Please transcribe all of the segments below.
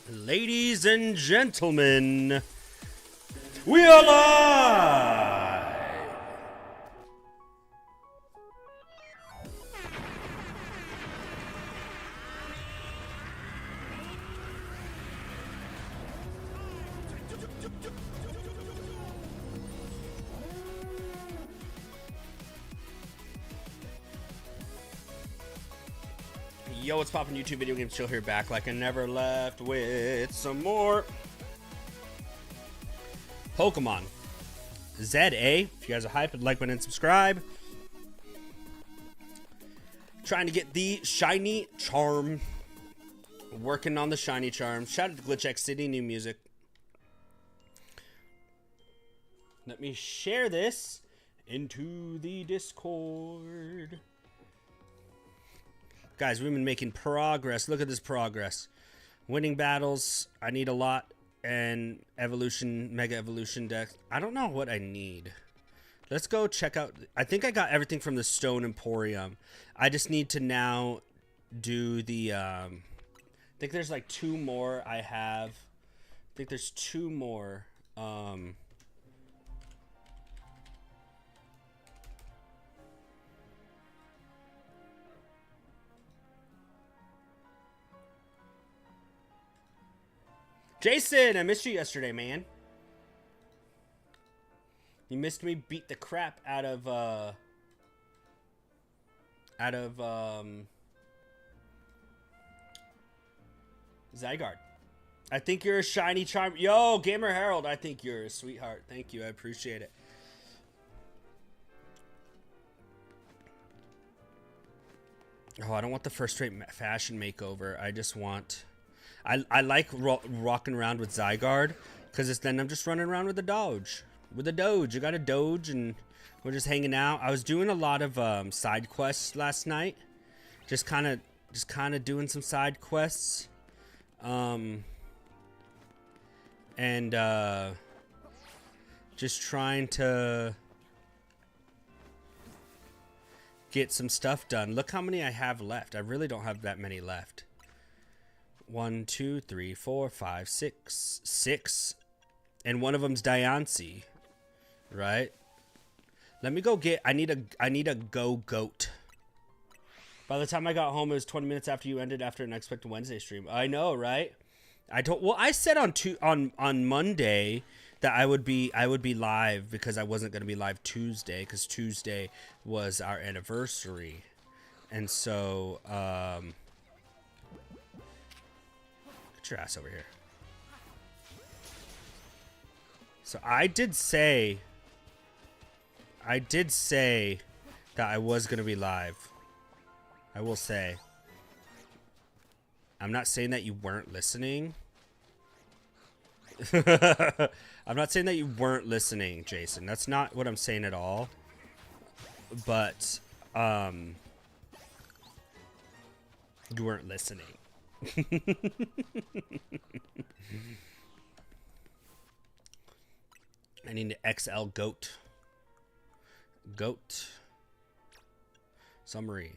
Ladies and gentlemen, we are live! Yo, what's poppin' YouTube? VGandChill here, back like I never left with some more Pokemon ZA. If you guys are hyped, like button and subscribe. Trying to get the shiny charm. Working on the shiny charm. Shout out to GlitchX City, new music. Let me share this into the Discord. Guys, we've been making progress. Look at this progress. Winning battles, I need a lot. And evolution, mega evolution deck. I don't know what I need. Let's go check out. I think I got everything from the Stone Emporium. I just need to now do the, I think there's like two more I have. I think there's two more. Jason, I missed you yesterday, man. You missed me beat the crap out of Zygarde. I think you're a shiny charm. Yo, Gamer Harold, I think you're a sweetheart. Thank you, I appreciate it. Oh, I don't want the first rate fashion makeover. I just want... I like rocking around with Zygarde, because then I'm just running around with a Doge. With a Doge. You got a Doge, and we're just hanging out. I was doing a lot of side quests last night. Just kind of doing some side quests. Just trying to get some stuff done. Look how many I have left. I really don't have that many left. 1, 2, 3, 4, 5, 6. 6. And one of them's Diancie. Right? Let me go get... I need a Go-Goat. By the time I got home, it was 20 minutes after you ended after an Unexpected Wednesday stream. I know, right? I said on Monday that I would be live because I wasn't going to be live Tuesday, because Tuesday was our anniversary. And so, get your ass over here. So I did say that I was going to be live. I will say. I'm not saying that you weren't listening. I'm not saying that you weren't listening, Jason. That's not what I'm saying at all. But, you weren't listening. I need an XL goat. Goat. Summary.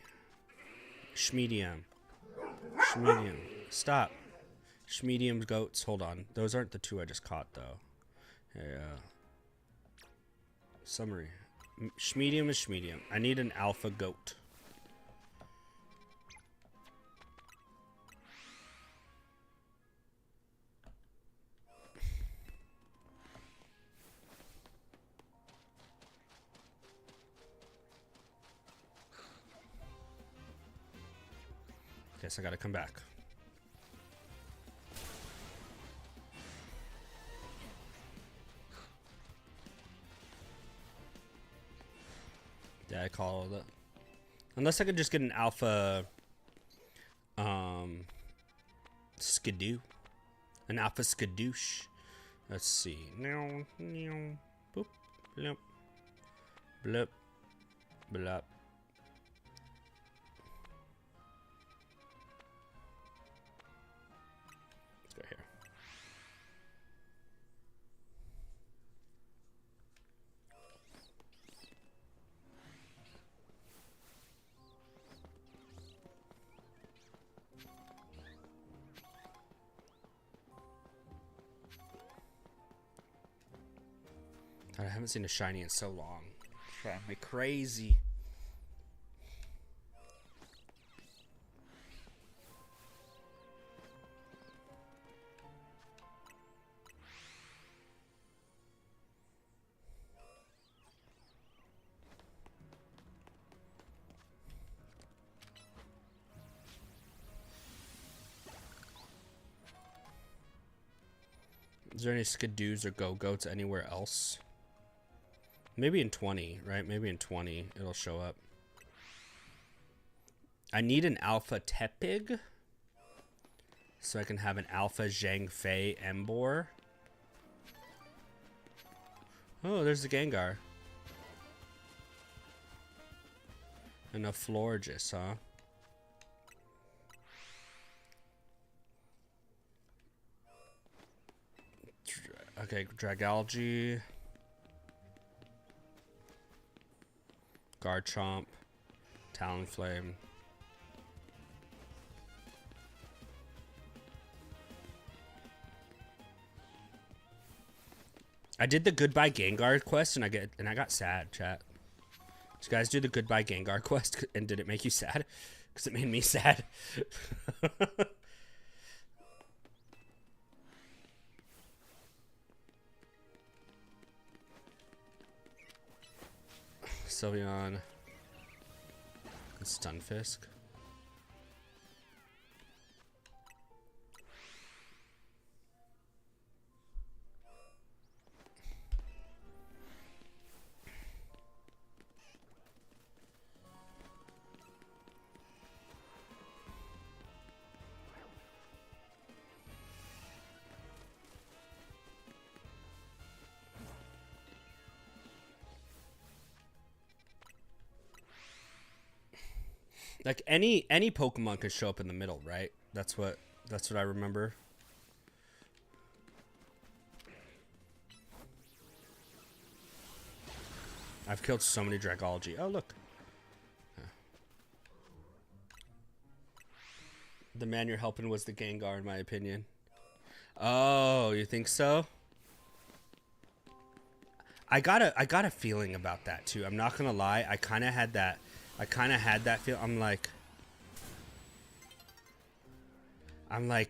Schmedium. Schmedium. Stop. Schmedium goats. Hold on. Those aren't the two I just caught, though. Yeah. Summary. Schmedium is Schmedium. I need an alpha goat. Guess I gotta come back. Yeah, I call it. Unless I could just get an alpha skidoo. An alpha skadoosh. Let's see. Boop. Bloop. Bloop. Bloop. Let's go here. God, I haven't seen a shiny in so long. Driving me crazy. Is there any skidoos or go-goats anywhere else? Maybe in 20, right? Maybe in 20 it'll show up. I need an alpha Tepig so I can have an alpha Zhangfei Embor. Oh, there's the Gengar. And a Florges, huh? Okay, Dragalge. Garchomp. Talonflame. I did the Goodbye Gengar quest and I got sad, chat. Did you guys do the Goodbye Gengar quest and did it make you sad? Because it made me sad. Sylveon. And Stunfisk. Like any Pokemon could show up in the middle, right? That's what I remember. I've killed so many Dragalge. Oh, look. The man you're helping was the Gengar, in my opinion. Oh, you think so? I got a feeling about that too. I'm not gonna lie. I kind of had that feel. I'm like,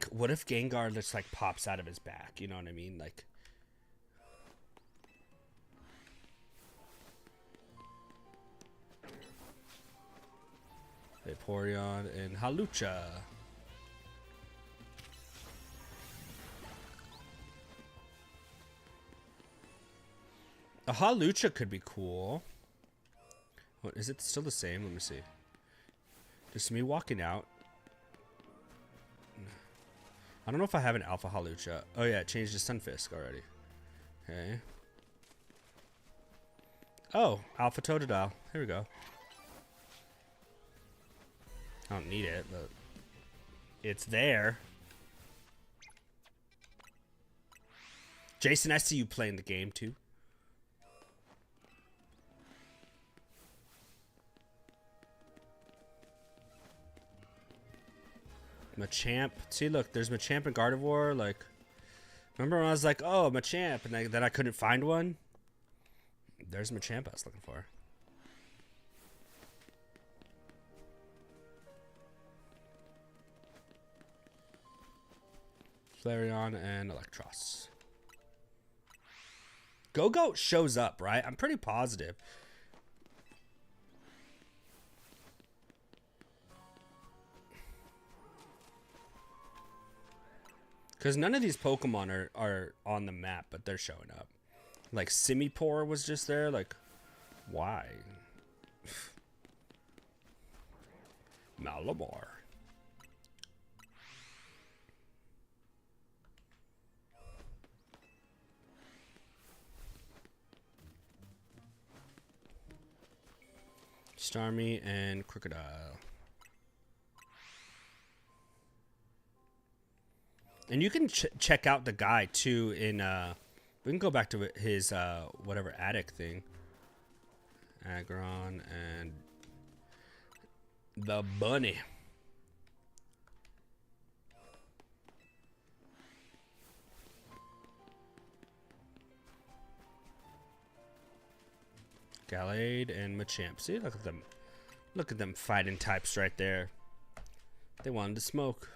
what if Gengar just like pops out of his back? You know what I mean? Like, Vaporeon and Halucha. A Halucha could be cool. What, is it still the same? Let me see. Just me walking out. I don't know if I have an Alpha Halucha. Oh yeah, it changed to Stunfisk already. Okay. Oh, Alpha Totodile. Here we go. I don't need it, but it's there. Jason, I see you playing the game too. Machamp. See, look, there's Machamp and Gardevoir. Like, remember when I was like, oh, Machamp, and then I couldn't find one? There's Machamp I was looking for. Flareon and Electros. Go-Go shows up, right? I'm pretty positive. Because none of these Pokemon are on the map, but they're showing up. Like, Simipour was just there. Like, why? Malamar. Starmie and Crocodile. And you can check out the guy too in we can go back to his whatever attic thing. Aggron and the bunny. Gallade and Machamp. See, look at them. Look at them fighting types right there. They wanted to smoke.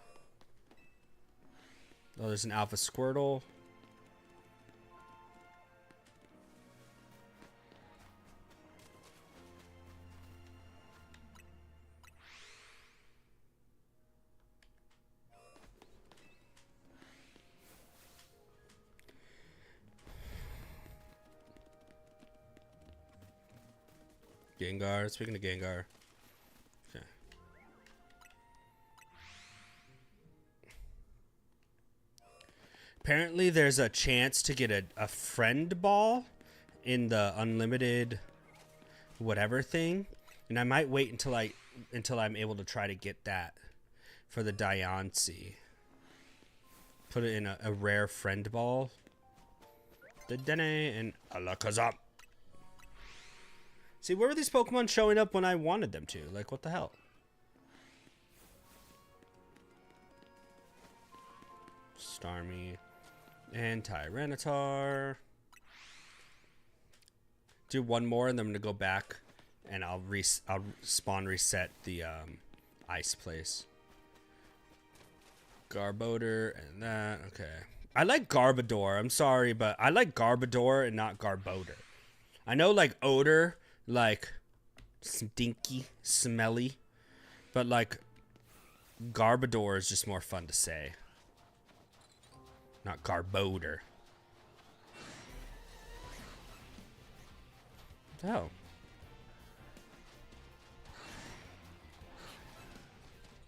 Oh, there's an Alpha Squirtle. Gengar. Speaking of Gengar. Okay. Apparently there's a chance to get a friend ball in the unlimited whatever thing. And I might wait until I'm able to try to get that for the Diancie. Put it in a rare friend ball. The Dene and Alakazam. See, where were these Pokemon showing up when I wanted them to? Like, what the hell? Starmie and Tyranitar. Do one more and then I'm going to go back and I'll spawn reset the ice place. Garbodor and that. Okay. I like Garbodor. I'm sorry, but I like Garbodor and not Garbodor. I know, like, odor... like stinky, smelly, but like Garbodor is just more fun to say, not Garbodor. Oh,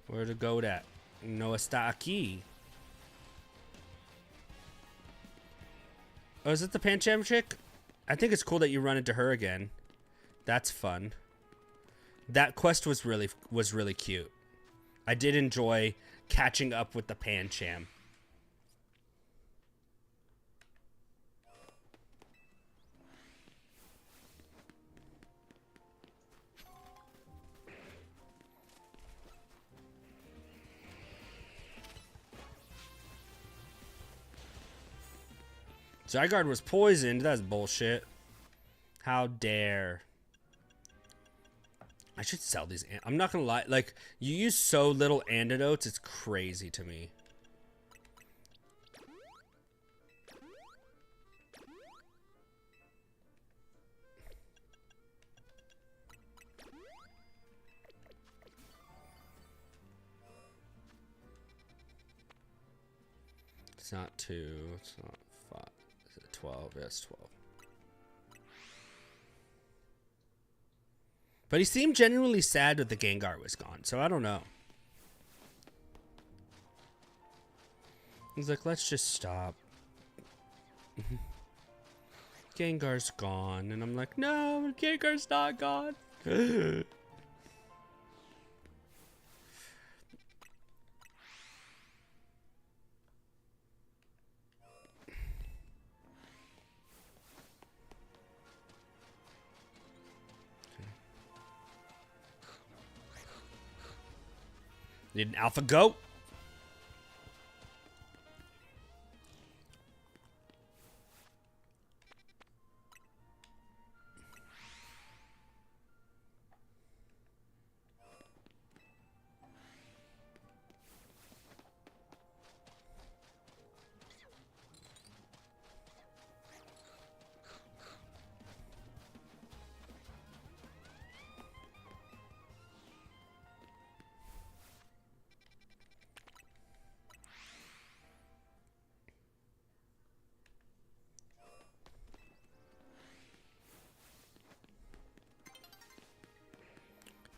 where to go? That no está aquí. Oh, is it the Pancham chick? I think it's cool that you run into her again. That's fun. That quest was really cute. I did enjoy catching up with the Pancham. Zygarde was poisoned. That's bullshit. How dare. I should sell these. I'm not gonna lie. Like, you use so little antidotes, it's crazy to me. It's not 2. It's not 5. Is it 12? Yes, 12. But he seemed genuinely sad that the Gengar was gone, so I don't know. He's like, let's just stop. Gengar's gone. And I'm like, no, Gengar's not gone. Need an Alpha Goat.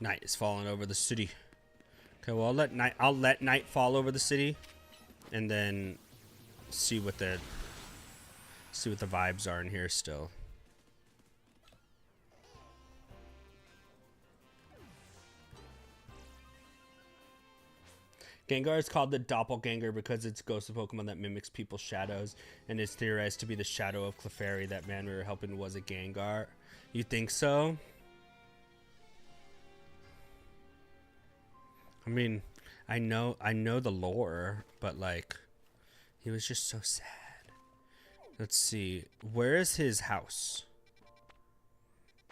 Night is falling over the city. Okay, well I'll let night fall over the city, and then see what the vibes are in here still. Gengar is called the Doppelganger because it's a ghost of Pokemon that mimics people's shadows, and is theorized to be the shadow of Clefairy. That man we were helping was a Gengar. You think so? I mean, I know the lore, but like, he was just so sad. Let's see, where is his house?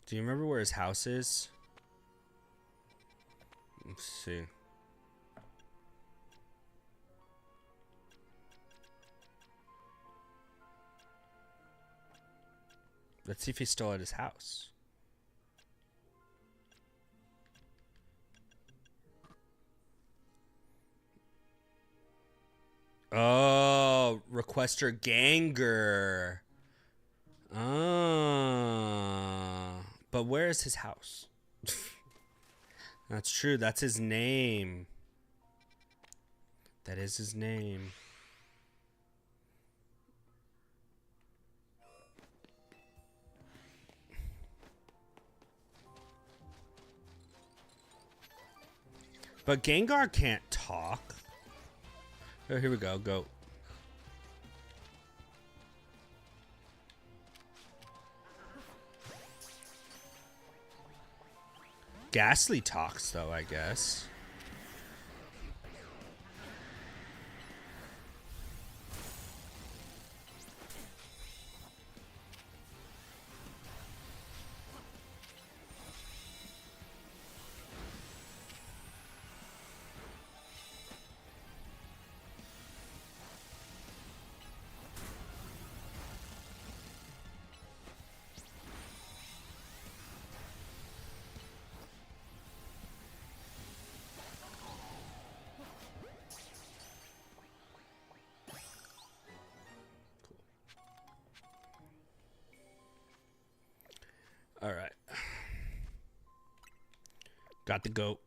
Do you remember where his house is? Let's see. Let's see if he's still at his house. Oh, requester Ganger. But where is his house? That's true. That's his name. That is his name. But Gengar can't talk. Oh, here we go. Go. Ghastly talks, though, I guess. All right. Got the goat.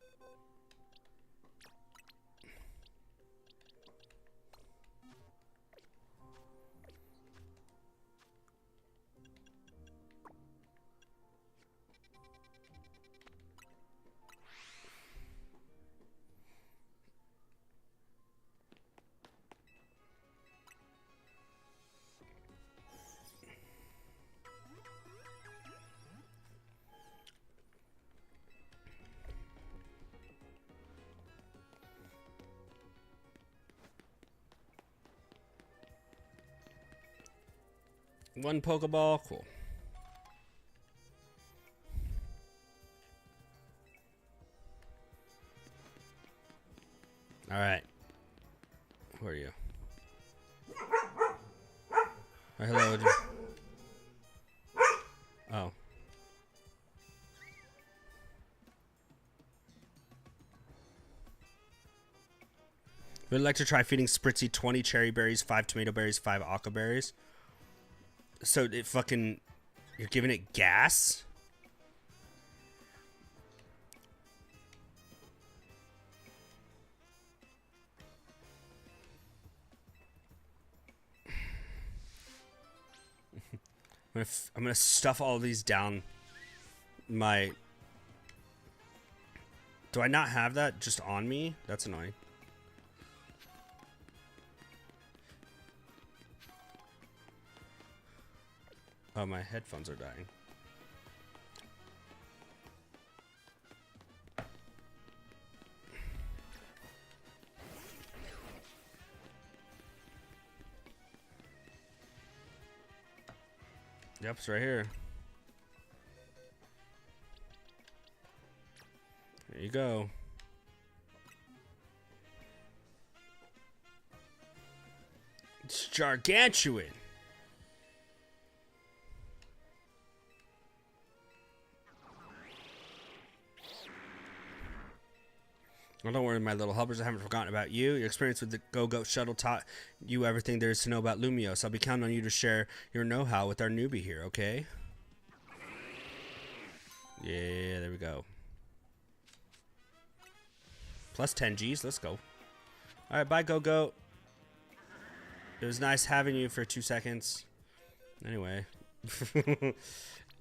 One Pokeball, cool. All right. Who are you? Oh, hello. Oh. Would like to try feeding Spritzy 20 cherry berries, 5 tomato berries, 5 aqua berries. So it fucking, you're giving it gas? I'm gonna stuff all these down my. Do I not have that just on me? That's annoying. Oh, my headphones are dying. Yep, it's right here. There you go. It's gargantuan. Well, don't worry, my little helpers. I haven't forgotten about you. Your experience with the Go-Go shuttle taught you everything there is to know about Lumiose. I'll be counting on you to share your know-how with our newbie here, okay? Yeah, there we go. Plus 10 Gs. Let's go. All right, bye, Go-Go. It was nice having you for 2 seconds. Anyway.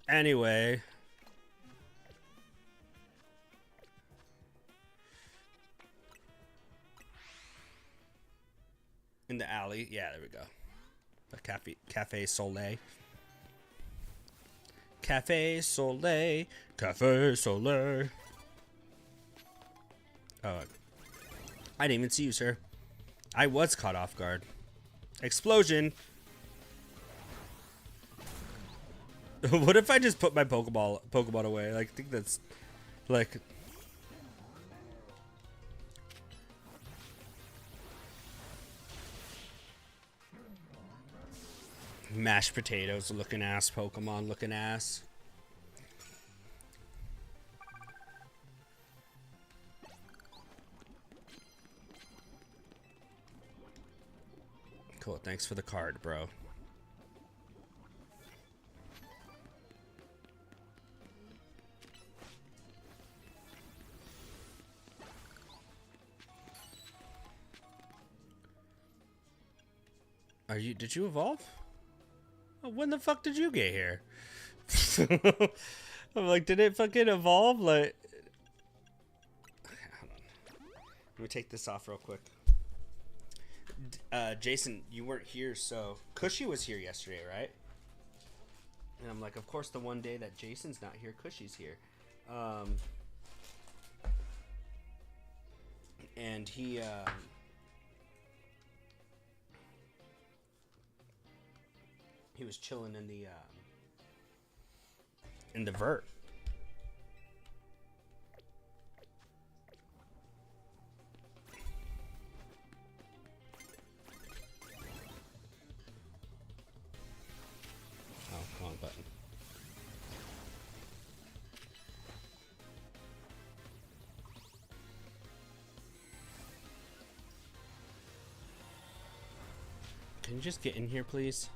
Anyway. In the alley. Yeah, there we go. The Cafe Soleil. Cafe Soleil. Cafe Soleil. Oh. I didn't even see you, sir. I was caught off guard. Explosion. What if I just put my Pokemon away? Like, I think that's like. Mashed potatoes looking ass, Pokemon looking ass. Cool, thanks for the card, bro. Did you evolve? Oh, when the fuck did you get here? I'm like, did it fucking evolve? Like, hold on. Let me take this off real quick. Jason, you weren't here, so Cushy was here yesterday, right? And I'm like, of course, the one day that Jason's not here, Cushy's here. And he was chilling in the vert. Oh, wrong button. Can you just get in here, please?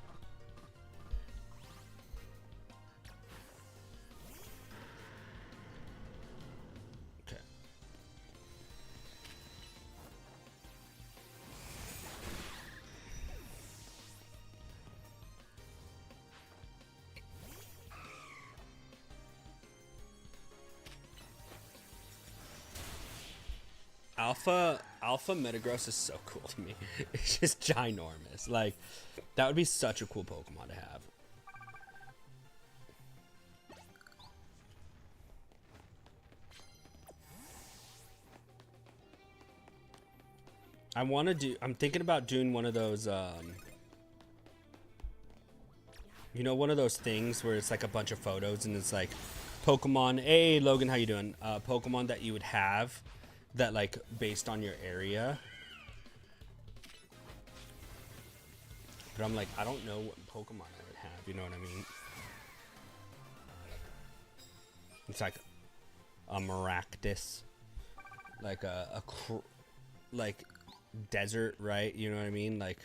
Okay. Alpha Metagross is so cool to me. It's just ginormous. Like, that would be such a cool Pokemon to have. I'm thinking about doing one of those, you know, one of those things where it's like a bunch of photos and it's like Pokemon. Hey, Logan, how you doing? Pokemon that you would have that, like, based on your area. But I'm like, I don't know what Pokemon I would have, you know what I mean? It's like a Maractus, like like desert, right? You know what I mean? Like,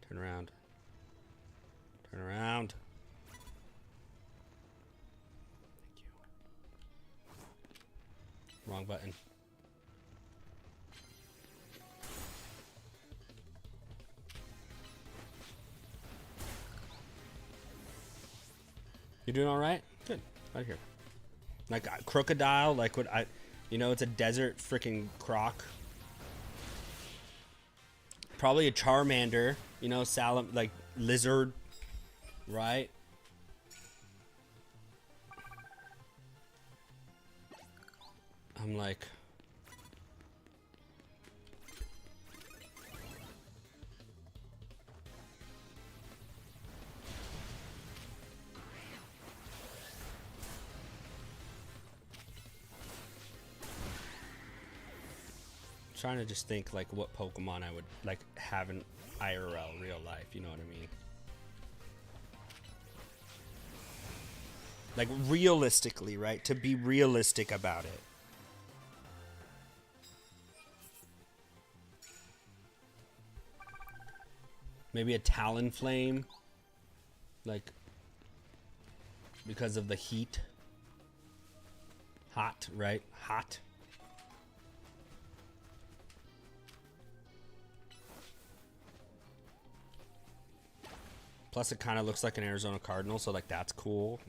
turn around. Turn around. Thank you. Wrong button. You doing all right? Good. Right here. Like a crocodile, like what I, you know, it's a desert freaking croc. Probably a Charmander, you know, like lizard, right? I'm like, trying to just think like what Pokemon I would like have in IRL, real life, you know what I mean? Like realistically, right? To be realistic about it. Maybe a Talonflame, like, because of the heat. Hot, right? Hot. Plus, it kind of looks like an Arizona Cardinal, so, like, that's cool.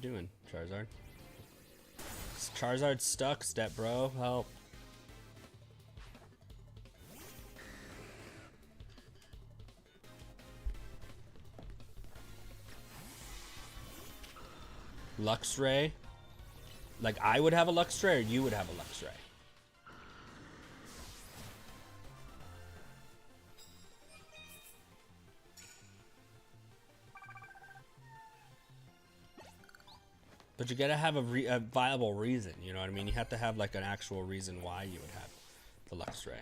you doing, Charizard? Charizard's stuck, step bro. Help. Luxray. Like I would have a Luxray or you would have a Luxray? But you gotta have a viable reason, you know what I mean? You have to have like an actual reason why you would have the Luxray.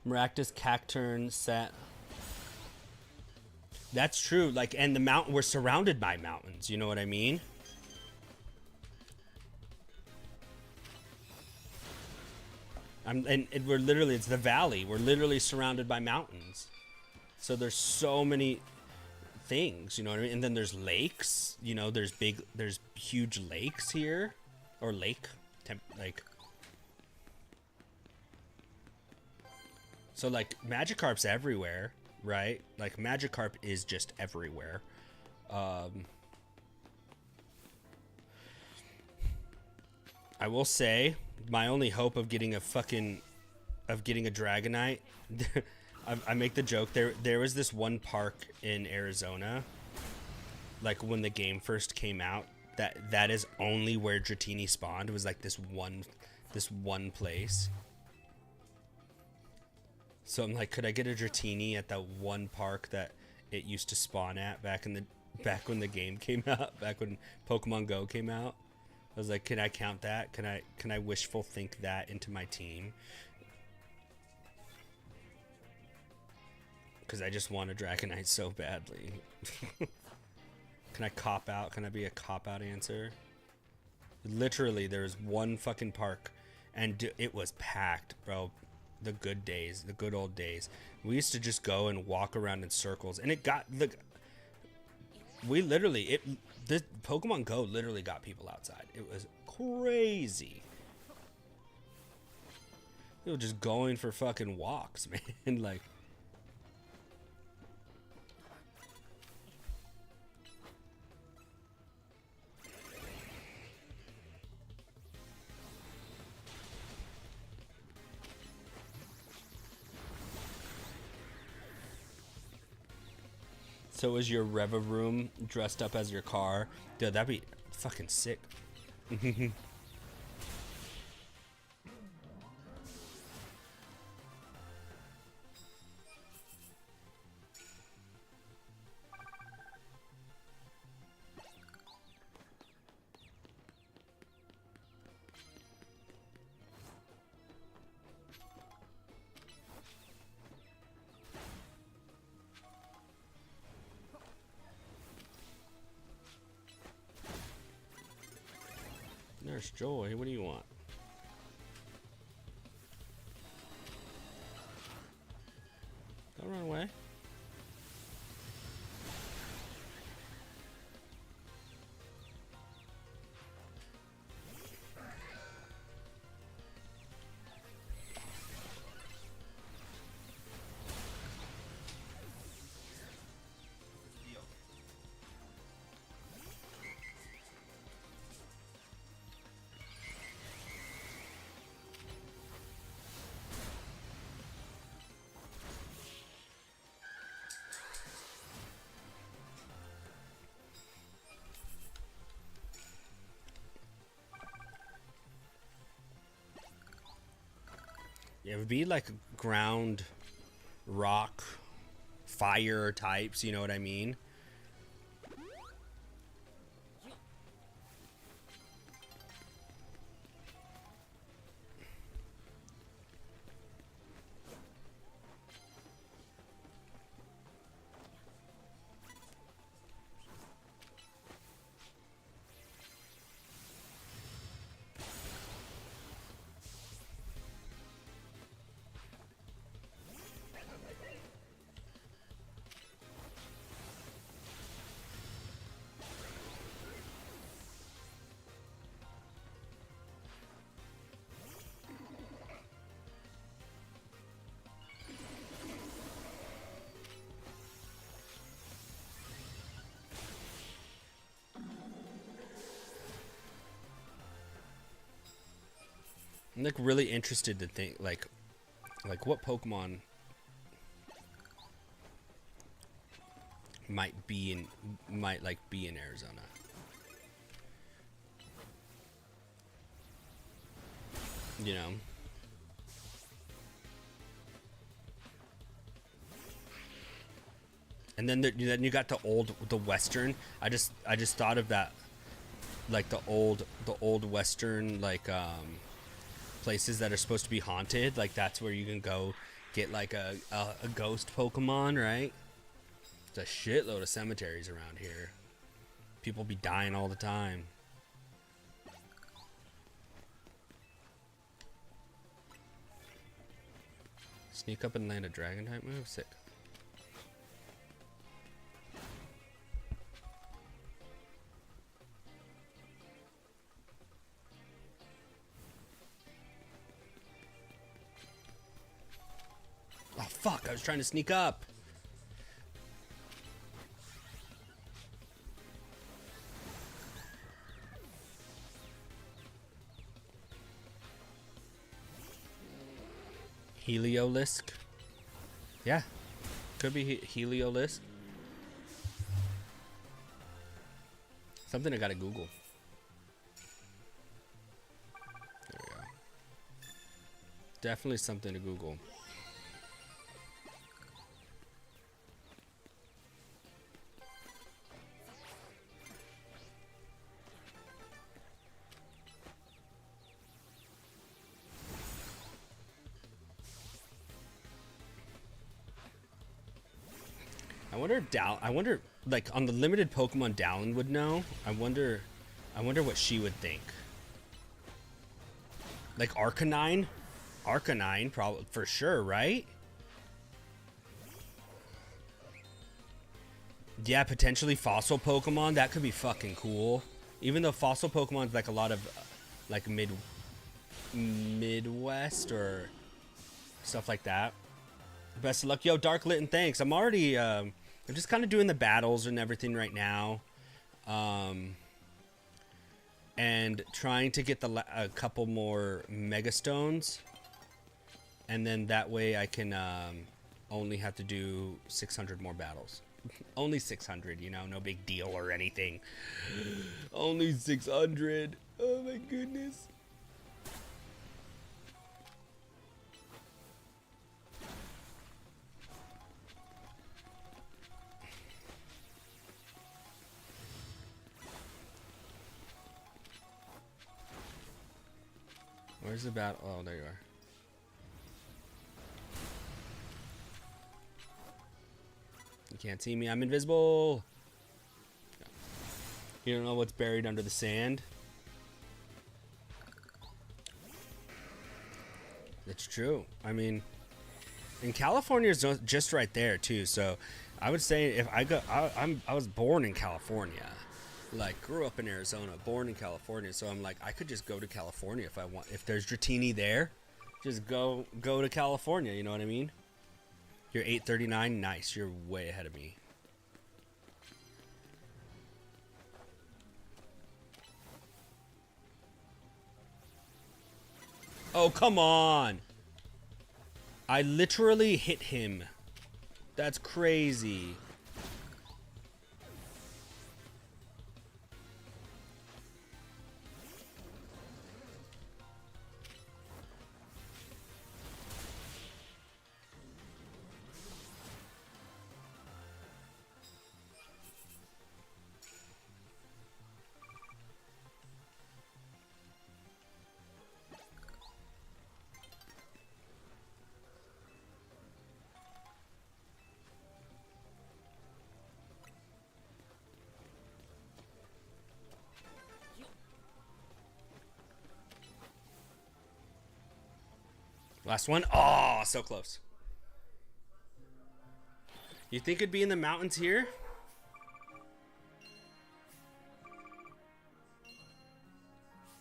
Maractus, Cacturn, set. That's true. Like, and the mountain, we're surrounded by mountains. You know what I mean? And we're literally, it's the valley. We're literally surrounded by mountains. So there's so many things, you know what I mean? And then there's lakes. You know, there's huge lakes here, or lake, like. So like Magikarp's everywhere, right? Like Magikarp is just everywhere. I will say my only hope of getting a Dragonite, I make the joke there was this one park in Arizona, like when the game first came out, that is only where Dratini spawned. It was like this one place. So I'm like, could I get a Dratini at that one park that it used to spawn at back when the game came out, back when Pokemon Go came out? I was like, can I count that? Can I wishful think that into my team? Because I just want a Dragonite so badly. Can I cop out? Can I be a cop out answer? Literally, there was one fucking park, and it was packed, bro. The good days, the good old days. We used to just go and walk around in circles, and the Pokemon Go literally got people outside. It was crazy. They were just going for fucking walks, man. Like. So is your Revaroom dressed up as your car? Dude, that'd be fucking sick. Nurse Joy, what do you want? Don't run away. Yeah, it would be like ground, rock, fire types, you know what I mean? I'm like really interested to think like what Pokemon might be in Arizona. You know. And then you got the Western. I just thought of that, like the old Western places that are supposed to be haunted. Like that's where you can go get like a ghost Pokemon, right? There's a shitload of cemeteries around here. People be dying all the time. Sneak up and land a dragon type move? Sick. Oh fuck, I was trying to sneak up. Heliolisk? Yeah. Could be Heliolisk. Something I gotta Google. There we go. Definitely something to Google. I wonder, like on the limited Pokemon Dallin would know. I wonder what she would think. Like Arcanine, probably for sure, right? Yeah, potentially fossil Pokemon. That could be fucking cool. Even though fossil Pokemon's like a lot of like Midwest or stuff like that. Best of luck, yo, Dark Lit, and thanks. I'm already I'm just kind of doing the battles and everything right now, and trying to get a couple more Mega Stones, and then that way I can only have to do 600 more battles. Only 600, you know, no big deal or anything. Only 600. Oh my goodness. Where's the battle? Oh, there you are. You can't see me. I'm invisible. You don't know what's buried under the sand? It's true. I mean, in California is just right there too. So I would say if I go, I was born in California. Like grew up in Arizona, born in California, so I'm like I could just go to California if I want. If there's Dratini there, just go to California, you know what I mean? You're 839, nice, you're way ahead of me. Oh, come on. I literally hit him. That's crazy. Last one. Oh, so close. You think it'd be in the mountains here?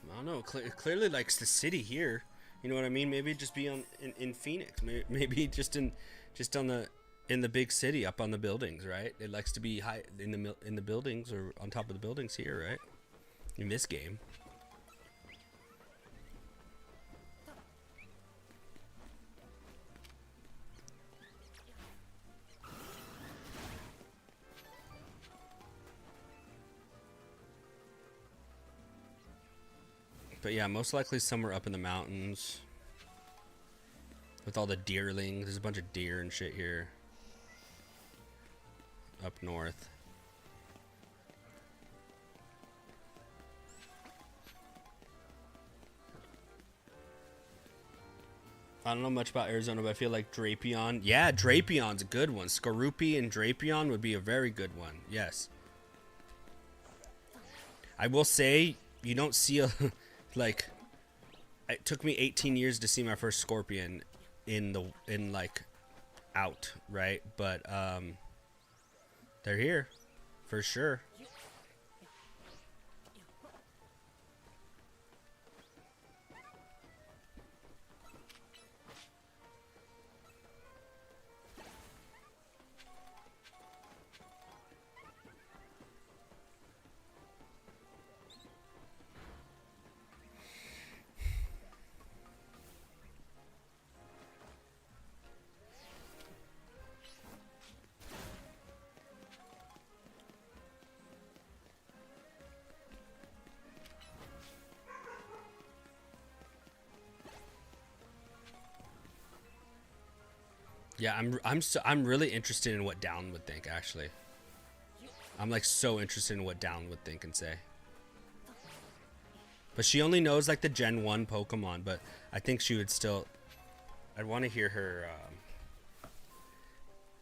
I don't know. It clearly likes the city here. You know what I mean? Maybe it'd just be in Phoenix. Maybe just on the big city, up on the buildings, right? It likes to be high in the buildings or on top of the buildings here, right? In this game. But yeah, most likely somewhere up in the mountains. With all the deerling. There's a bunch of deer and shit here. Up north. I don't know much about Arizona, but I feel like Drapion. Yeah, Drapion's a good one. Skorupi and Drapion would be a very good one. Yes. I will say, you don't see a... like... It took me 18 years to see my first scorpion like, out, right? But, they're here. For sure. Yeah, I'm really interested in what Down would think, actually. I'm like so interested in what Down would think and say. But she only knows like the Gen 1 Pokemon, but I think she would still... I'd want to hear her,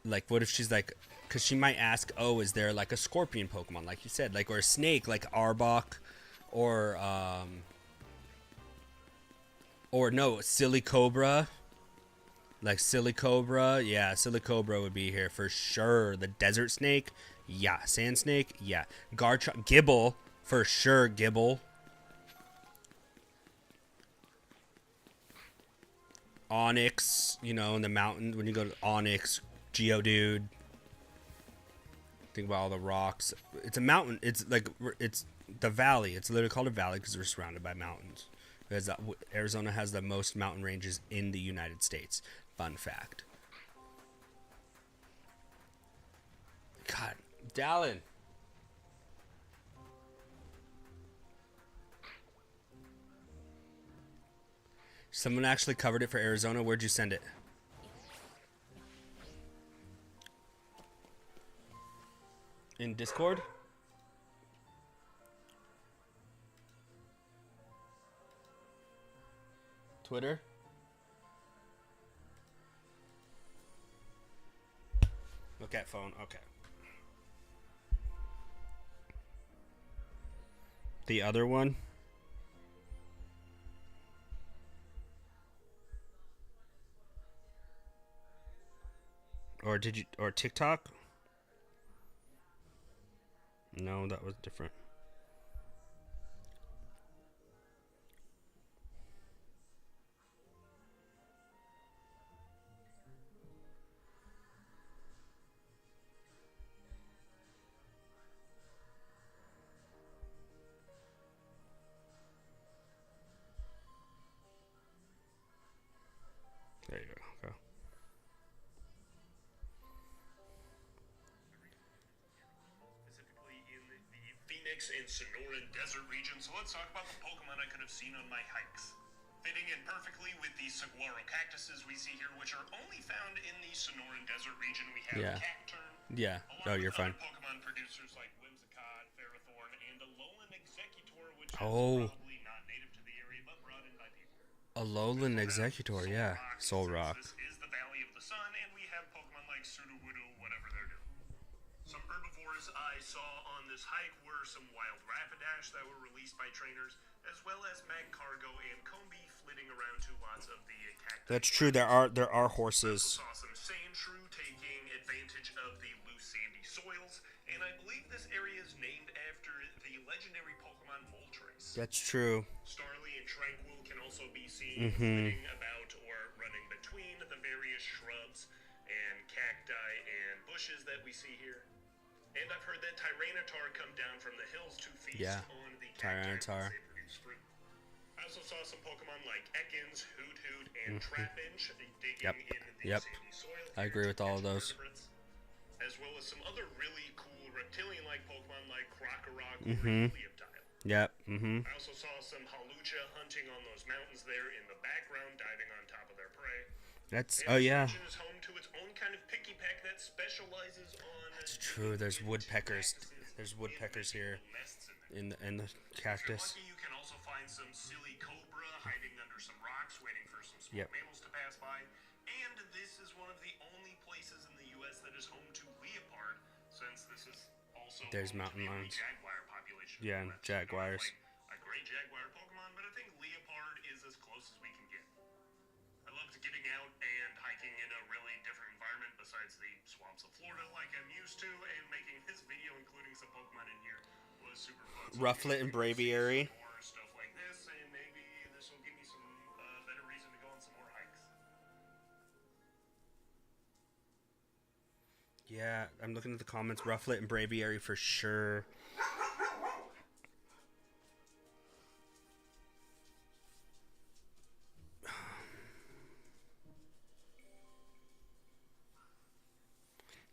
like, what if she's like... Because she might ask, oh, is there like a scorpion Pokemon, like you said, like, or a snake, like Arbok, or no, Silly Cobra. Like Silly Cobra, yeah, Silly Cobra would be here for sure. The Desert Snake, yeah. Sand Snake, yeah. Garchomp, Gibble, for sure, Gibble. Onyx, you know, in the mountain, when you go to Onyx, Geodude. Think about all the rocks. It's a mountain, it's like, it's the valley. It's literally called a valley because we're surrounded by mountains. Because Arizona has the most mountain ranges in the United States. Fun fact. God, Dallin. Someone actually covered it for Arizona. Where'd you send it? In Discord? Twitter? Look at phone. Okay. The other one? Or did you... Or TikTok? No, that was different. There you go. Okay. Specifically in the Phoenix and Sonoran Desert region, so let's talk about the Pokemon I could have seen on my hikes. Fitting in perfectly with the saguaro cactuses we see here, which are only found in the Sonoran Desert region. We have Cacturn. Yeah. Oh, you're fine. Pokemon producers like Whimsicott, Ferrothorn, and Alolan Executor, which is probably not native to the area, but brought in by people. Alolan Executor, yeah. Solrock. This is the Valley of the Sun, and we have Pokemon like Sudowoodo, whatever they're doing. Some herbivores I saw on this hike were some wild Rapidash that were released by trainers, as well as Magcargo and Combee flitting around to lots of the cacti. That's true. There are horses. I also saw some Sandshrew taking advantage of the loose sandy soils, and I believe this area is named after the legendary Pokemon Moltres. That's true. Starly and Tranquil can also be seen flitting about or running between the various shrubs and cacti and bushes that we see here. And I've heard that Tyranitar come down from the hills to feast on the cacti as they produce fruit. I also saw some Pokemon like Ekans, Hoot, and Trapinch digging in the sandy soil. I agree with all of those. As well as some other really cool reptilian-like Pokemon like Krokorok or Helioptile. Yep. Mm-hmm. I also saw some halucha hunting on those mountains there in the background, diving on top of their prey. That's, And oh this yeah. region is home to its own kind of picky peck that specializes on That's true. There's digging into woodpeckers. cactuses There's and woodpeckers here inventing little nests in them. in the If you're cactus. lucky, you can also find some silly cobra hiding under some rocks, waiting for some small Yep. mammals to pass by. And this is one of the only places in the U.S. that is home to leopard, since this is also There's home mountain to the lions. jaguar population. Yeah, That's jaguars. not like a great jaguar Pokemon, but I think leopard is as close as we can get. I loved getting out and hiking in a really different environment besides the swamps of Florida like I'm used to, and making this video, including some Pokemon in here, was super fun. So Rufflet and Braviary. more stuff like this, and maybe this will give me some better reason to go on some more hikes. Yeah, I'm looking at the comments. Rufflet and Braviary for sure.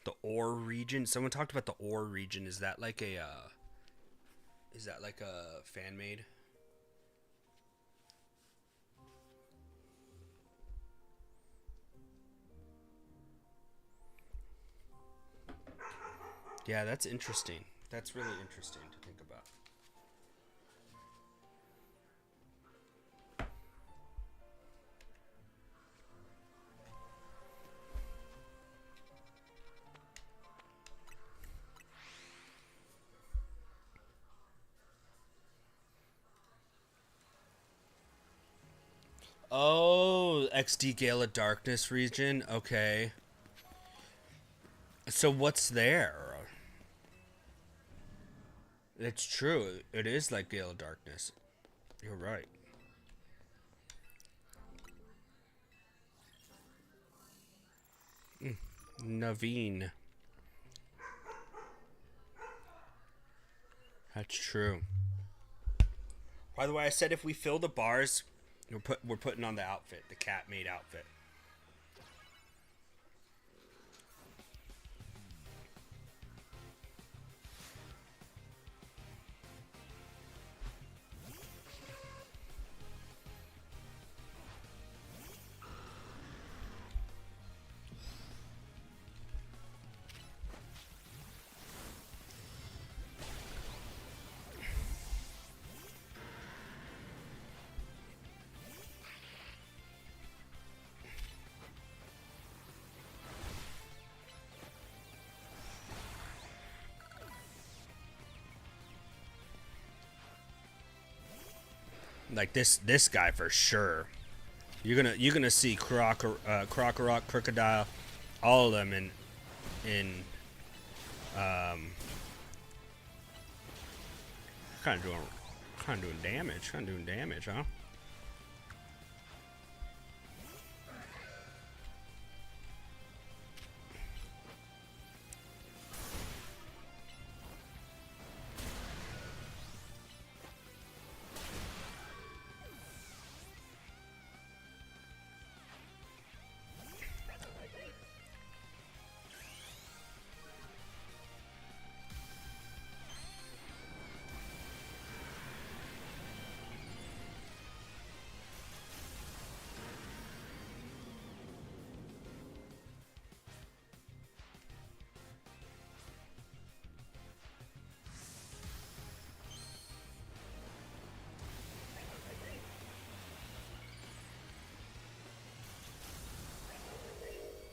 The Ore region. Someone talked about the Ore region. Is that like a fan made? Yeah, that's interesting. That's really interesting to think about. Oh, XD Gale of Darkness region. Okay. So what's there? It's true. It is like Gale of Darkness. You're right. Naveen. That's true. By the way, I said if we fill the bars, we're putting on the outfit, the cat made outfit. Like this guy for sure. You're gonna see Crocorock, Crocodile, all of them in kind of doing damage, huh?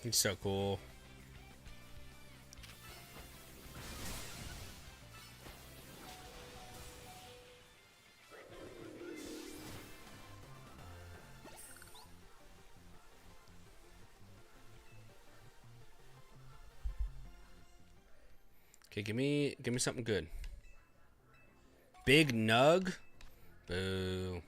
He's so cool. Okay, give me something good. Big Nug? Boo.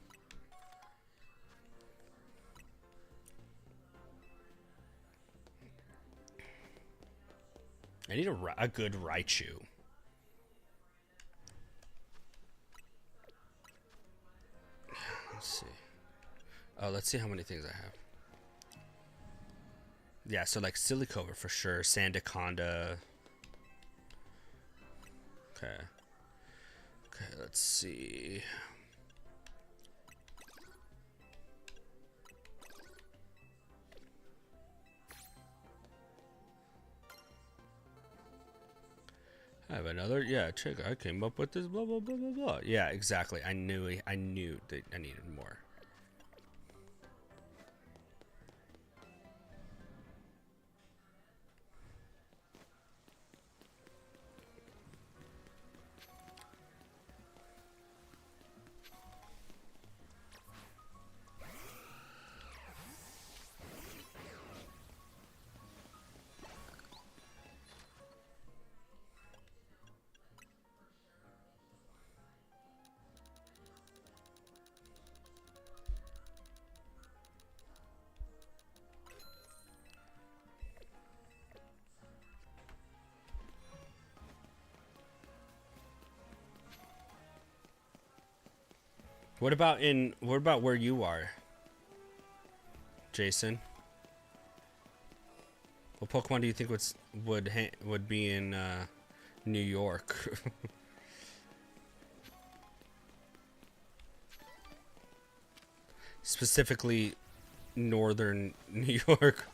I need a good Raichu. Let's see. Oh, let's see how many things I have. Yeah, so like Silicover for sure. Sandaconda. Okay. Okay, let's see. I have another, yeah, check. I came up with this, blah, blah, blah, blah, blah. Yeah, exactly. I knew that I needed more. What about where you are, Jason? What Pokemon do you think would be in New York? Specifically, northern New York.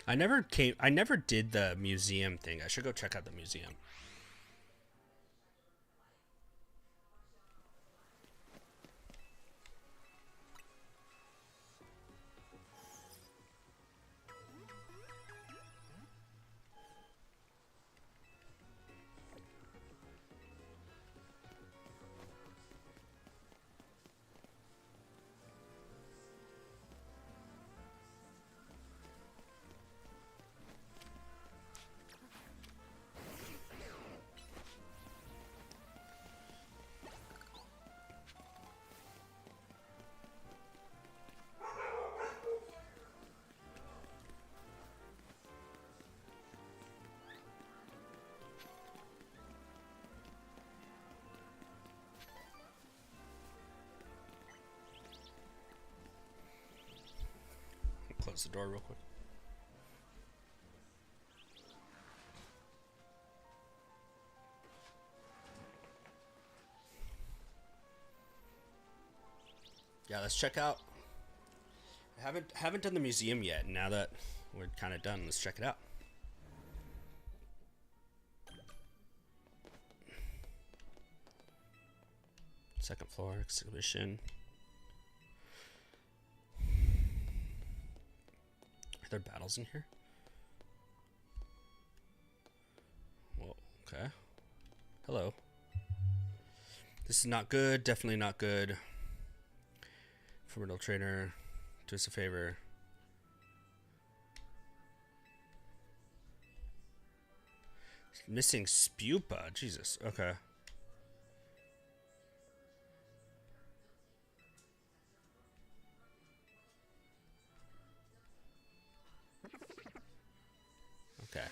I never did the museum thing. I should go check out the museum. Close the door real quick. Yeah, let's check out. I haven't done the museum yet. Now that we're kind of done, let's check it out. Second floor exhibition. Are there battles in here? Well, okay. Hello. This is not good. Definitely not good. Formidable trainer. Do us a favor. Missing Spupa. Jesus. Okay. Okay.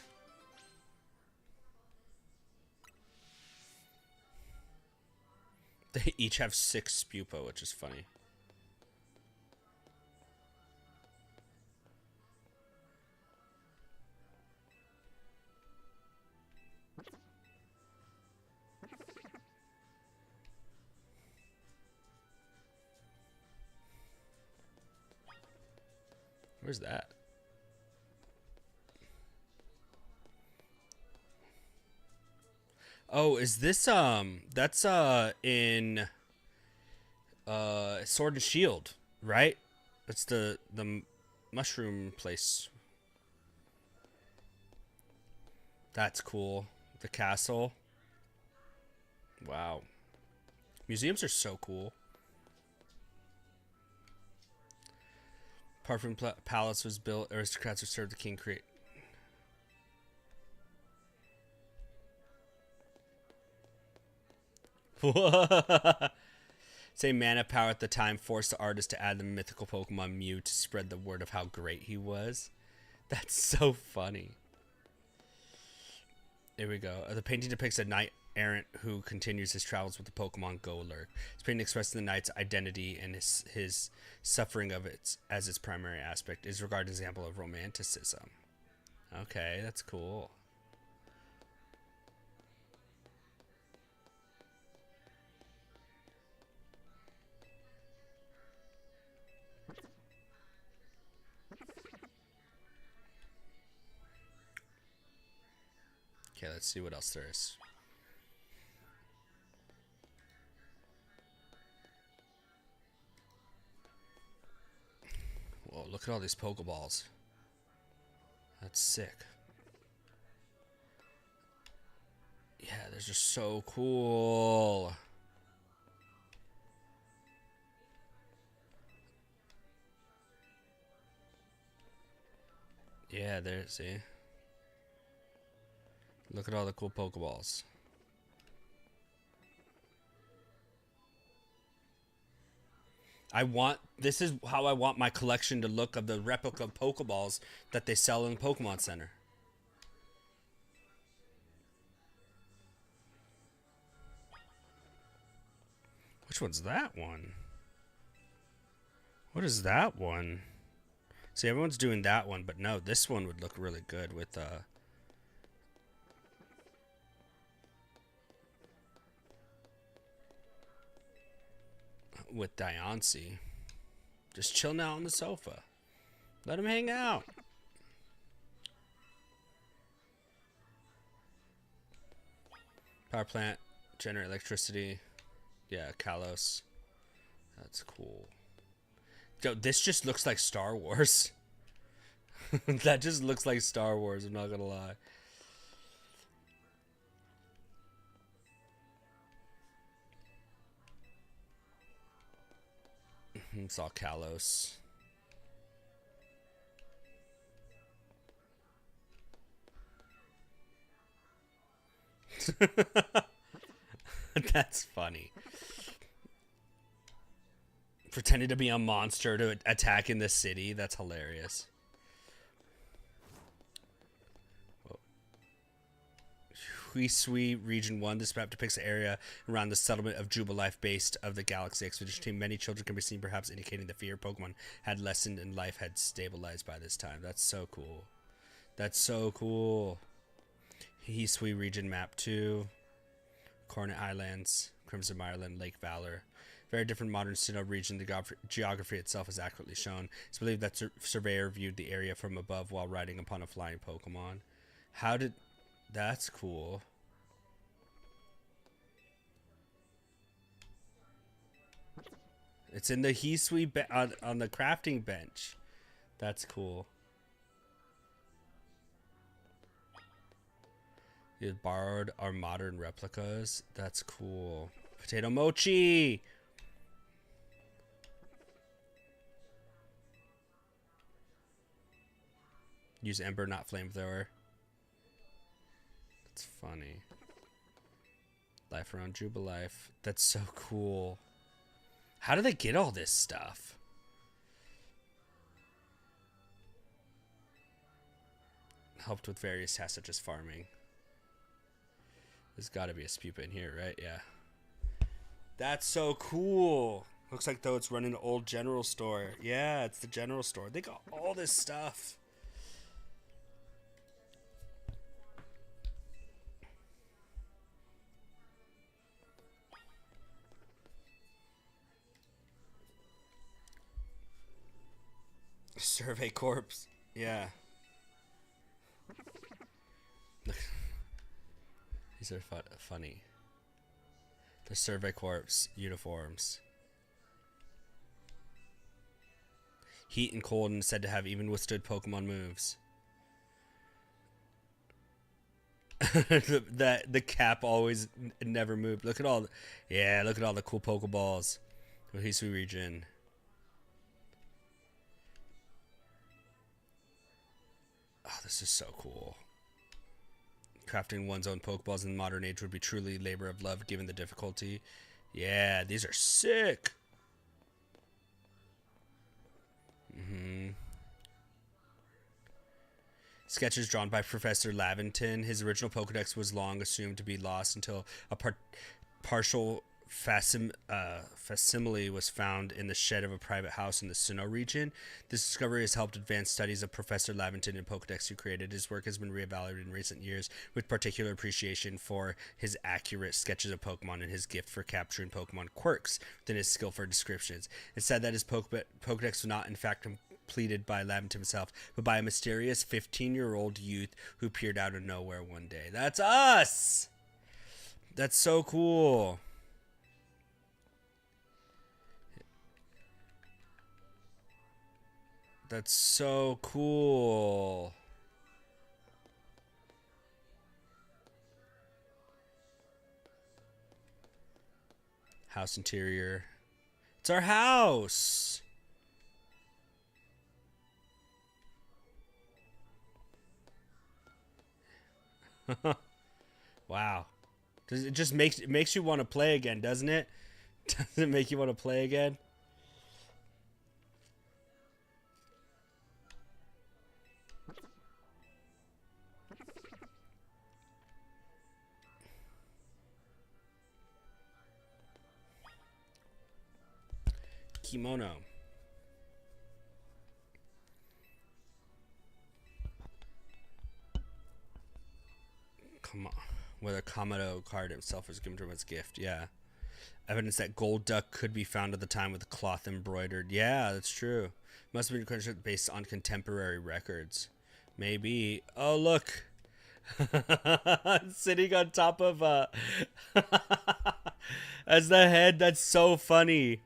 They each have 6 Spupa, which is funny. Where's that? Oh, is this that's in Sword and Shield, right? That's the mushroom place. That's cool. The castle. Wow. Museums are so cool. Parfum Palace was built. Aristocrats were served the king create. Say mana power at the time forced the artist to add the mythical Pokemon Mew to spread the word of how great he was. That's so funny. Here we go. The painting depicts a knight errant who continues his travels with the Pokemon Golurk. This painting expresses the knight's identity and his suffering of it as its primary aspect. Is regarded as an example of romanticism. Okay, that's cool. Okay, let's see what else there is. Whoa, look at all these Pokeballs. That's sick. Yeah, they're just so cool. Yeah, there, see? Look at all the cool Pokeballs. This is how I want my collection to look of the replica Pokeballs that they sell in the Pokemon Center. Which one's that one? What is that one? See, everyone's doing that one, but no, this one would look really good with Diancie. Just chill now on the sofa. Let him hang out. Power plant, generate electricity. Yeah, Kalos. That's cool. Yo, this just looks like Star Wars. That just looks like Star Wars, I'm not gonna lie. It's all Kalos. That's funny. Pretending to be a monster to attack in the city. That's hilarious. Huisui Region 1. This map depicts the area around the settlement of Jubilife based of the Galaxy Expedition Team. Many children can be seen, perhaps indicating the fear Pokemon had lessened and life had stabilized by this time. That's so cool. That's so cool. Hisui Region Map 2. Coronet Islands, Crimson Mireland, Lake Valor. Very different modern Sinnoh region. The geography itself is accurately shown. It's believed that surveyor viewed the area from above while riding upon a flying Pokemon. How did... That's cool. It's in the Hisui on the crafting bench. That's cool. You borrowed our modern replicas. That's cool. Potato mochi. Use Ember, not Flamethrower. That's funny. Life around Jubilife. That's so cool. How do they get all this stuff? Helped with various tasks such as farming. There's got to be a Spupa in here, right? Yeah. That's so cool. Looks like though it's running the old general store. Yeah, it's the general store. They got all this stuff. Survey Corps. Yeah. These are funny. The Survey Corps uniforms. Heat and cold and said to have even withstood Pokemon moves. The cap always never moved. Look at all, yeah. Look at all the cool Pokeballs. Cohesive region. Oh, this is so cool. Crafting one's own Pokeballs in the modern age would be truly labor of love given the difficulty. Yeah, these are sick. Sketches drawn by Professor Laventon. His original Pokedex was long assumed to be lost until a partial facsimile was found in the shed of a private house in the Sinnoh region. This discovery has helped advance studies of Professor Laventon and Pokedex he created. His work has been reevaluated in recent years with particular appreciation for his accurate sketches of Pokemon and his gift for capturing Pokemon quirks within his skill for descriptions. It's said that his Pokedex was not in fact completed by Laventon himself, but by a mysterious 15-year-old youth who appeared out of nowhere one day. That's us! That's so cool. That's so cool. House interior. It's our house. Wow. It just makes you want to play again, doesn't it? Doesn't it make you want to play again? Kimono. Come on. Whether Kamado card himself was given to him as a gift. Yeah. Evidence that gold duck could be found at the time with cloth embroidered. Yeah, that's true. Must have been based on contemporary records. Maybe. Oh, look. Sitting on top of as the head. That's so funny.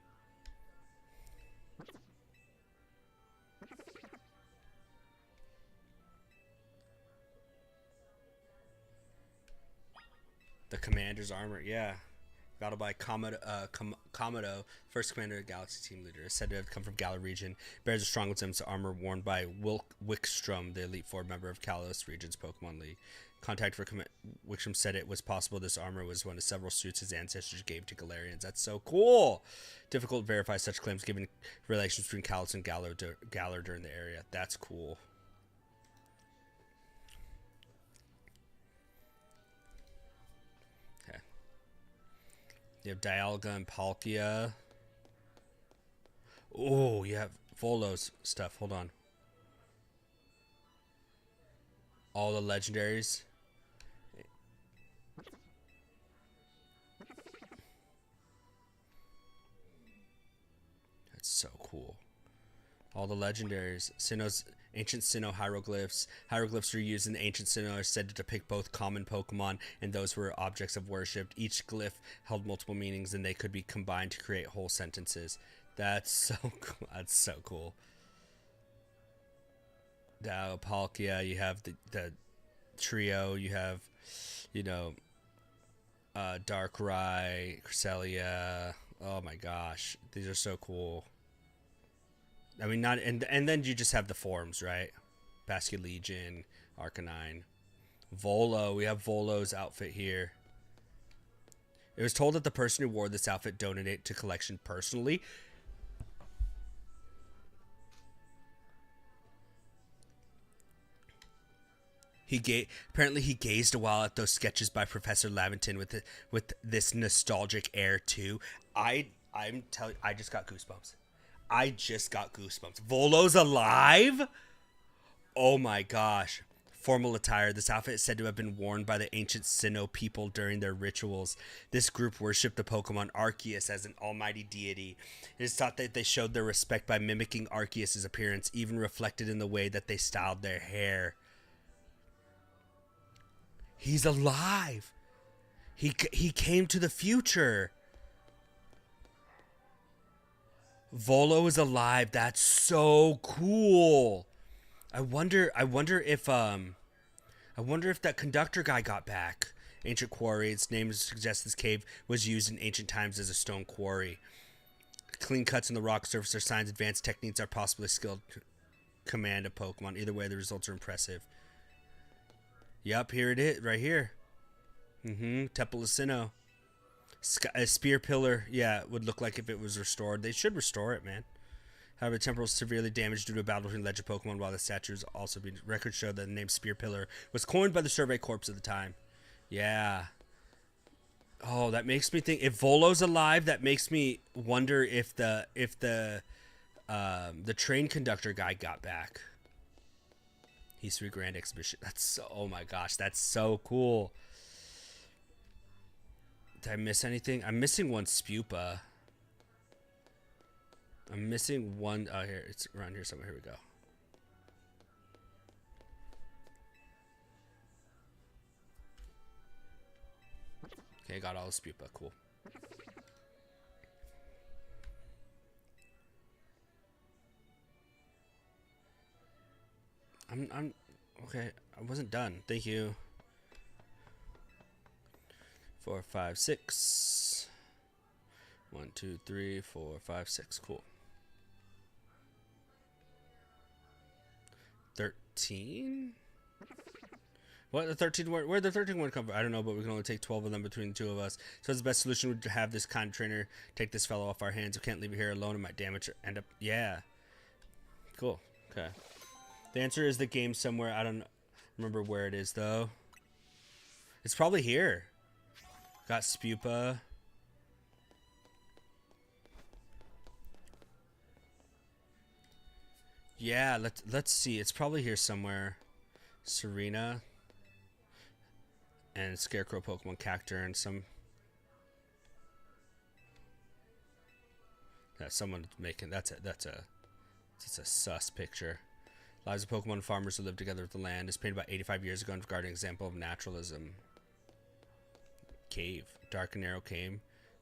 The commander's armor, yeah. Battled by Kamado, first commander of Galaxy Team Leader. Is said to have come from Galar region. Bears a strong resemblance to armor worn by Wickstrom, the Elite Four member of Kalos region's Pokemon League. Contact for Wickstrom said it was possible this armor was one of several suits his ancestors gave to Galarians. That's so cool. Difficult to verify such claims given relations between Kalos and Galar during the area. That's cool. You have Dialga and Palkia. Oh, you have Volo's stuff. Hold on. All the legendaries. That's so cool. All the legendaries. Sinnoh's ancient Sinnoh hieroglyphs. Hieroglyphs are used in the ancient Sinnoh are said to depict both common Pokemon and those who were objects of worship. Each glyph held multiple meanings and they could be combined to create whole sentences. That's so cool. That's so cool. Palkia, you have the trio, you have, Darkrai, Cresselia. Oh my gosh. These are so cool. I mean, not and then you just have the forms, right? Basculegion, Arcanine, Volo. We have Volo's outfit here. It was told that the person who wore this outfit donated to collection personally. Apparently he gazed a while at those sketches by Professor Laventon with this nostalgic air too. I just got goosebumps. I just got goosebumps. Volo's alive? Oh my gosh. Formal attire. This outfit is said to have been worn by the ancient Sinnoh people during their rituals. This group worshipped the Pokemon Arceus as an almighty deity. It is thought that they showed their respect by mimicking Arceus' appearance, even reflected in the way that they styled their hair. He's alive. He came to the future. Volo is alive. That's so cool. I wonder if I wonder if that conductor guy got back. Ancient quarry. Its name suggests this cave was used in ancient times as a stone quarry. Clean cuts in the rock surface are signs advanced techniques are possibly skilled command of Pokemon. Either way, the results are impressive. Yep, here it is, right here. Temple of Sinnoh. A spear pillar, yeah, would look like if it was restored. They should restore it, man. However, the temple was severely damaged due to a battle between legend Pokemon, while the statues also being records show that the name Spear Pillar was coined by the Survey Corps at the time. Yeah. Oh, that makes me think if Volo's alive, that makes me wonder if the train conductor guy got back. History Grand Exhibition. That's so, oh my gosh, that's so cool. Did I miss anything? I'm missing one Spupa. I'm missing one. Oh, here. It's around here somewhere. Here we go. Okay, got all the Spupa. Cool. I'm okay. I wasn't done. Thank you. 4, 5, 6. 1, 2, 3, 4, 5, 6. Cool. 13? What, the 13 word? Where'd the 13 word come from? I don't know, but we can only take 12 of them between the two of us. So the best solution would have this kind of trainer take this fellow off our hands. We can't leave it here alone. It might damage or end up. Yeah. Cool. Okay. The answer is the game somewhere. I don't remember where it is, though. It's probably here. Got Spupa. Yeah, let's see. It's probably here somewhere. Serena and Scarecrow Pokemon Cactur and some. Yeah, someone making that's a sus picture. Lives of Pokemon farmers who live together with the land is painted about 85 years ago and regarded an example of naturalism. Cave, dark and narrow cave,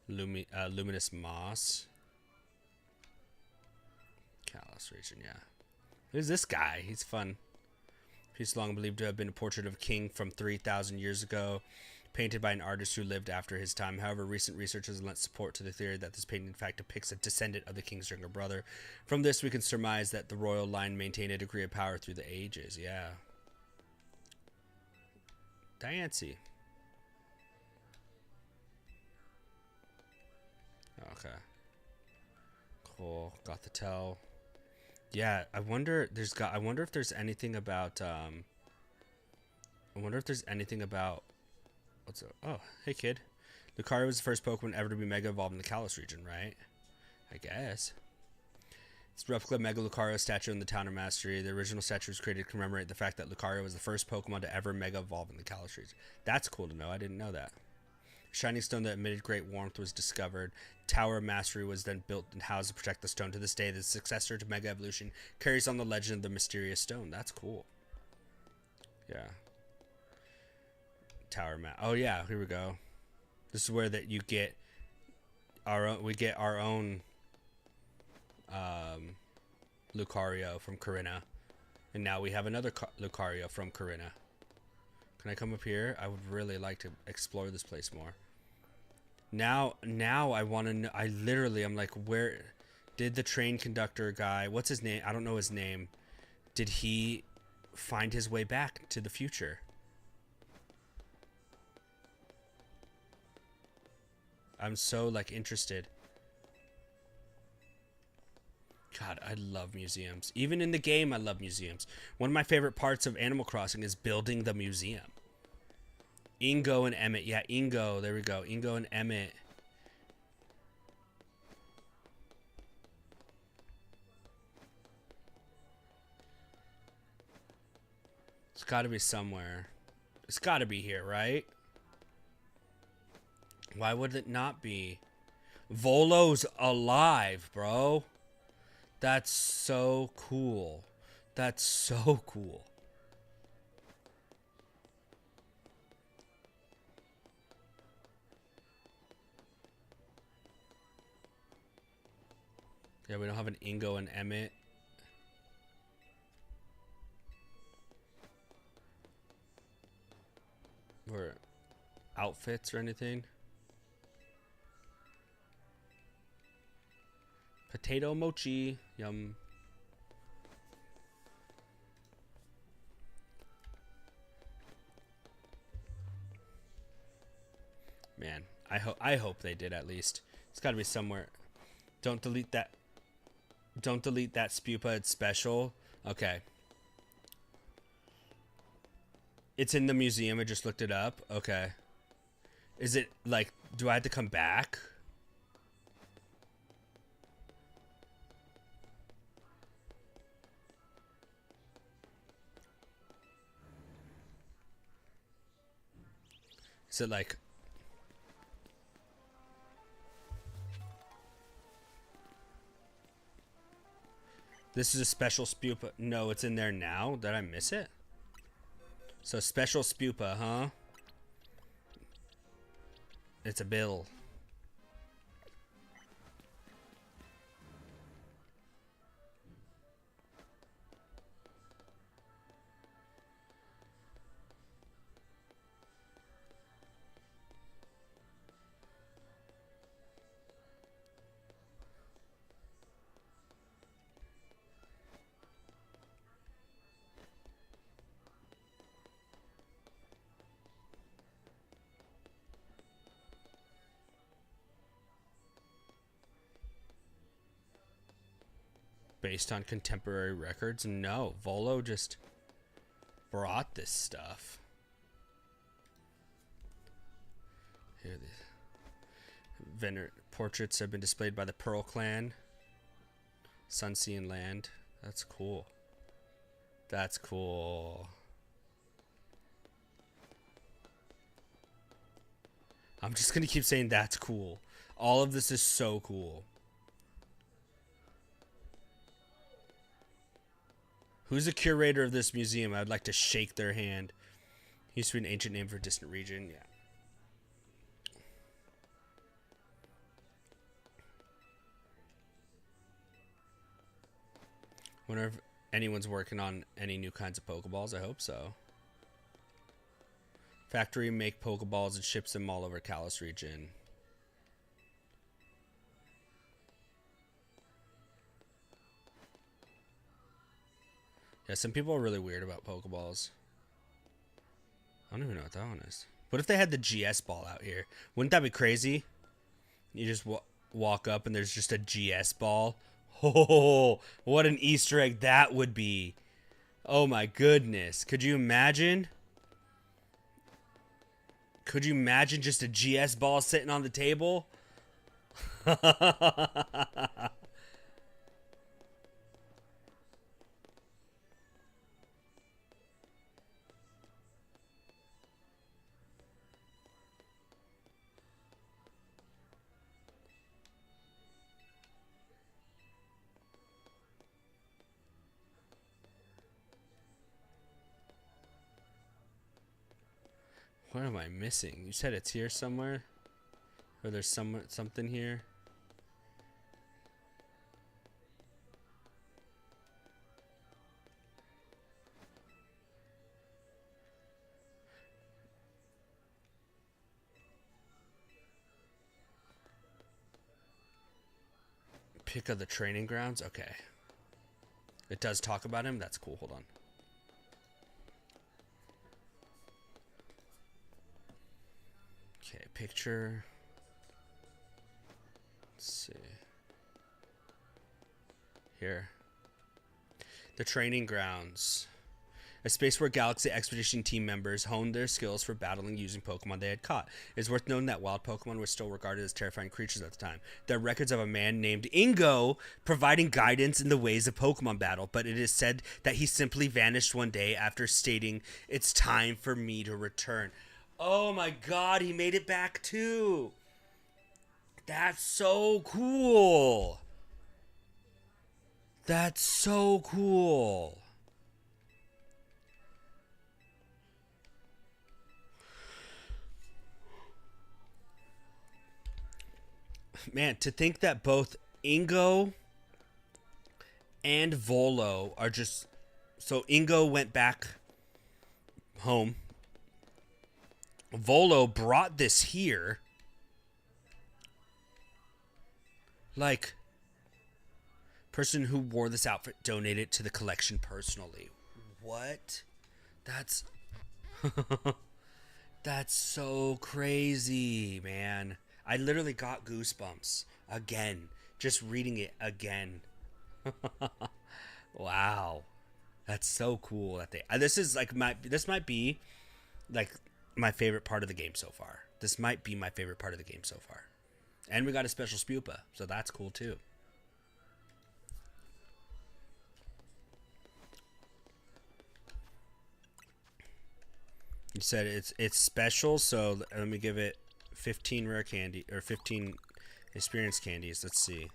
luminous moss. Kalos region, yeah. Who's this guy? He's fun. He's long believed to have been a portrait of a king from 3,000 years ago, painted by an artist who lived after his time. However, recent research has lent support to the theory that this painting in fact depicts a descendant of the king's younger brother. From this, we can surmise that the royal line maintained a degree of power through the ages. Yeah. Diancie. Okay. Cool. Got the tell. Yeah, I wonder if there's anything about what's up? Oh, hey kid. Lucario was the first Pokemon ever to be Mega Evolved in the Kalos region, right? I guess. It's a replica Mega Lucario statue in the Town of Mastery. The original statue was created to commemorate the fact that Lucario was the first Pokemon to ever Mega Evolve in the Kalos region. That's cool to know. I didn't know that. A shining stone that emitted great warmth was discovered. Tower of Mastery was then built and housed to protect the stone. To this day, the successor to Mega Evolution carries on the legend of the mysterious stone. That's cool. Yeah. Tower map. Oh yeah, here we go. This is where that you get our own. We get our own Lucario from Corinna, and now we have another Lucario from Corinna. Can I come up here? I would really like to explore this place more. Now I want to know. I'm like, where did the train conductor guy? What's his name? I don't know his name. Did he find his way back to the future? I'm so like interested. God, I love museums. Even in the game, I love museums. One of my favorite parts of Animal Crossing is building the museum. Ingo and Emmett. Yeah, Ingo. There we go. Ingo and Emmett. It's got to be somewhere. It's got to be here, right? Why would it not be? Volo's alive, bro. That's so cool. That's so cool. Yeah, we don't have an Ingo and Emmett. or outfits or anything. Potato mochi, yum. Man, I hope they did at least. It's got to be somewhere. Don't delete that. Don't delete that Spupa. It's special. Okay. It's in the museum. I just looked it up. Okay. Is it like? Do I have to come back? Is it like? This is a special Spupa. No, it's in there now. Did I miss it? So special Spupa, huh? It's a bill. Based on contemporary records? No, Volo just brought this stuff. Here, the portraits have been displayed by the Pearl Clan. Sunsea and Land. That's cool. That's cool. I'm just gonna keep saying that's cool. All of this is so cool. Who's the curator of this museum? I'd like to shake their hand. Used to be an ancient name for a distant region. Yeah. Wonder if anyone's working on any new kinds of Pokeballs. I hope so. Factory make Pokeballs and ships them all over Kalos region. Yeah, some people are really weird about Pokeballs. I don't even know what that one is. What if they had the GS ball out here? Wouldn't that be crazy? You just walk up and there's just a GS ball. Oh, what an Easter egg that would be. Oh my goodness. Could you imagine? Could you imagine just a GS ball sitting on the table? What am I missing? You said it's here somewhere? Or there's something here? Pick of the training grounds? Okay. It does talk about him? That's cool. Hold on. Okay, picture. Let's see. Here. The training grounds. A space where Galaxy Expedition team members honed their skills for battling using Pokemon they had caught. It is worth noting that wild Pokemon were still regarded as terrifying creatures at the time. There are records of a man named Ingo providing guidance in the ways of Pokemon battle, but it is said that he simply vanished one day after stating, "It's time for me to return." Oh my god, he made it back too! That's so cool! That's so cool! Man, to think that both Ingo and Volo are just... So Ingo went back home. Volo brought this here. Like, person who wore this outfit donated to the collection personally. What? That's that's so crazy, man. I literally got goosebumps again just reading it again. Wow. That's so cool that they this is like this might be like my favorite part of the game so far. This might be my favorite part of the game so far. And we got a special spupa, so that's cool too. You said it's special, so let me give it 15 rare candy or 15 experience candies. Let's see.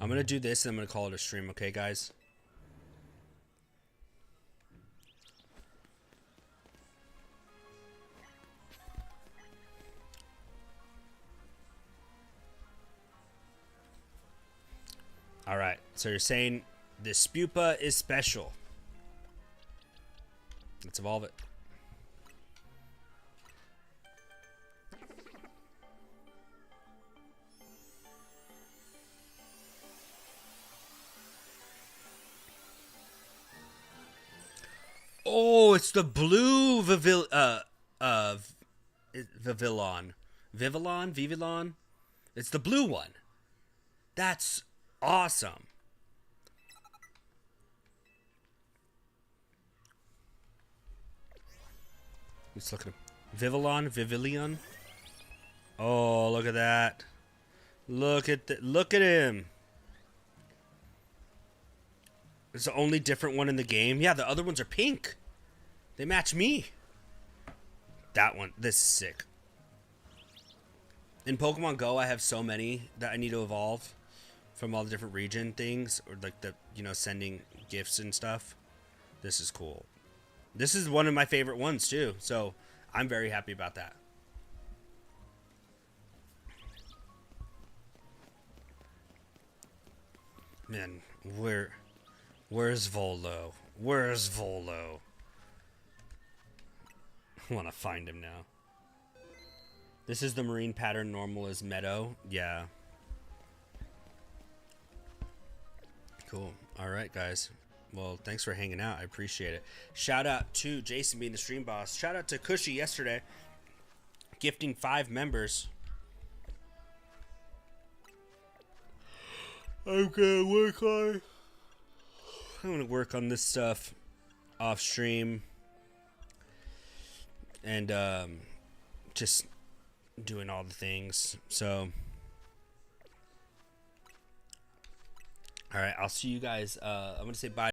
I'm going to do this and I'm going to call it a stream, okay, guys? All right. So you're saying this spupa is special. Let's evolve it. Oh, it's the blue Vivillon. Vivillon? It's the blue one. That's awesome. Let's look at him. Vivillon. Oh, look at that. Look at him. It's the only different one in the game. Yeah, the other ones are pink. They match me. That one. This is sick. In Pokemon Go, I have so many that I need to evolve from all the different region things, or like the, you know, sending gifts and stuff. This is cool. This is one of my favorite ones too, so I'm very happy about that. Man, where's Volo? Where's Volo? I want to find him now. This is the marine pattern, normal as Meadow. Yeah. Cool. All right, guys. Well, thanks for hanging out. I appreciate it. Shout out to Jason being the stream boss. Shout out to Cushy yesterday, gifting 5 members. I'm gonna work on this stuff off stream, and just doing all the things. So, all right, I'll see you guys. I'm gonna say bye.